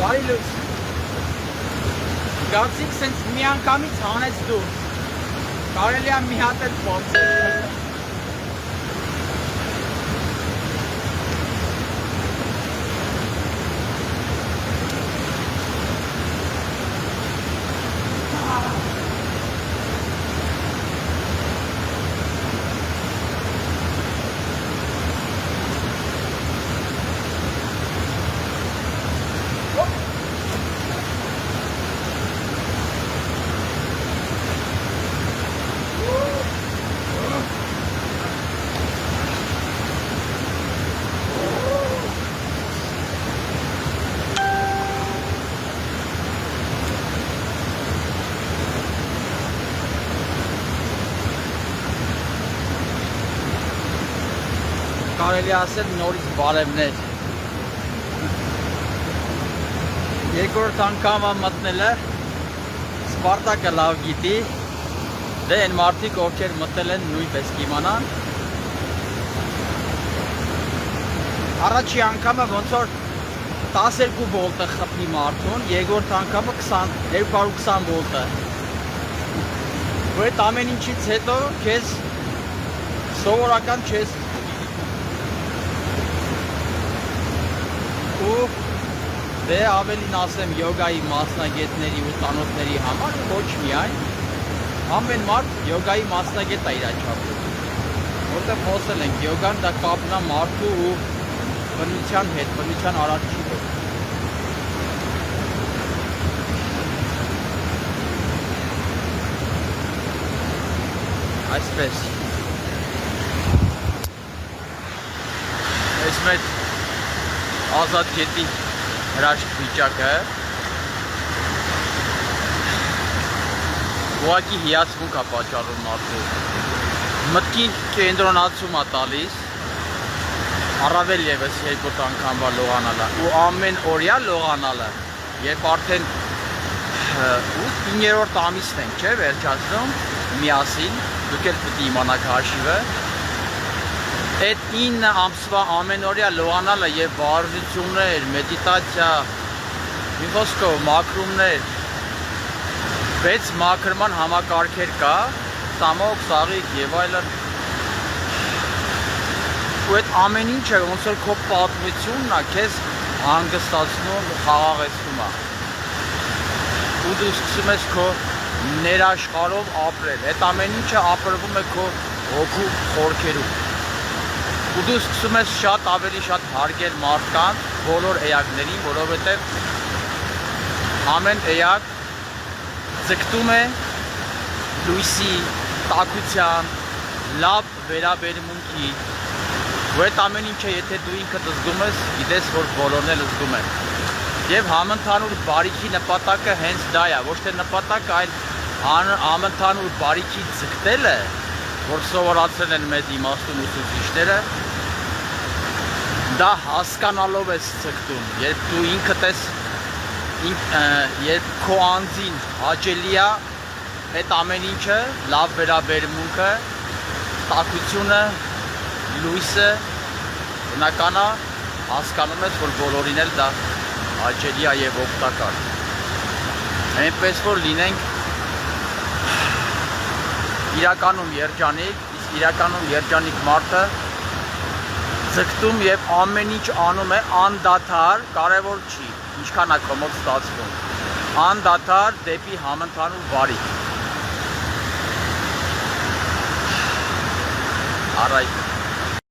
Բարի լույս։ Գացիկ սենց մի անգամից հանեց դուրս։ Կարելի է մի հատ էլ փորձել։ Կարելի ասել նորից բարևներ։ Երկրորդ անգամը մտնել է Սպարտակը լավ գիտի, դե այն մարդիկ ովքեր մտել են նույնպես կիմանան։ Առաջի անգամը ոնց որ 12 վոլտը խփի մարդուն, երկրորդ անգամը 220 վոլտը։ Ու այդ ամեն ինչից հետո քեզ սովորական չես ու դե ավելին ասեմ յոգայի մասնագետների ու տանոթների համար ոչ միայն ամեն մարդ յոգայի մասնագետ է իր չափով, որտեղ խոսել ենք յոգան դա կապն է մարդու ու բնության հետ, բնության արարչի հետ։ Այսպես այս մեր Ազատ գետի հրաշք վիճակը ուղղակի հիացմունք է պատճառում մարդու, մտքին կենտրոնացում է տալիս, առավել ևս երկրորդ անգամվա լողանալը ու ամեն օրյա լողանալը, երբ արդեն 9-րդ ամիսն ենք, չէ, վերջացնում միասին, դուք էլ պետք է իմանաք հաշիվը, այդ 9 ամսվա ամենօրյա լողանալը եւ վարժություններ, մեդիտացիա, մի խոսքով մաքրումներ, 6 մաքրման համակարգեր կա, սամոք, սաղիկ եւ այլն։ Ու այդ ամեն ինչը ոնց որ քո պատմությունն է, քեզ հանգստացնում, խաղաղեցնում է։ Ու դու սկսում ես քո ներաշխարհով ապրել։ Այդ ամեն ինչը ապրվում է քո հոգու խորքերում։ Ու դու սկսում ես շատ ավելի շատ հարգել մարդկանց, բոլոր էակներին, որովհետև ամեն էակ ձգտում է լույսի, տաքության, լավ վերաբերմունքի, ու այդ ամեն ինչը եթե դու ինքդ զգում ես, գիտես, որ բոլորն էլ զգում են։ Եվ համընդհանուր բարիքի նպատակը հենց դա է, ոչ թե նպատակը, այլ համընդհանուր բարիքի ձգտելը, որ սովորացրել են մեծ իմաստուն ուսուցիչները, դա հասկանալով ես ձգտում, երբ դու ինքդ ես, երբ քո անձին հաճելի է այդ ամեն ինչը, լավ վերաբերմունքը, տաքությունը, լույսը, բնական է, հասկանում ես, որ բոլորին էլ դա հաճելի է և օգտակար։ Այնպես որ լինենք իրականում երջանիկ, իսկ իրականում երջանիկ մարդը ձգտում և ամեն ինչ անում է անդադար, կարևոր չի, ինչքան է քո մոտ ստացվում, անդադար դեպի համընդհանուր բարիք։ Առայք։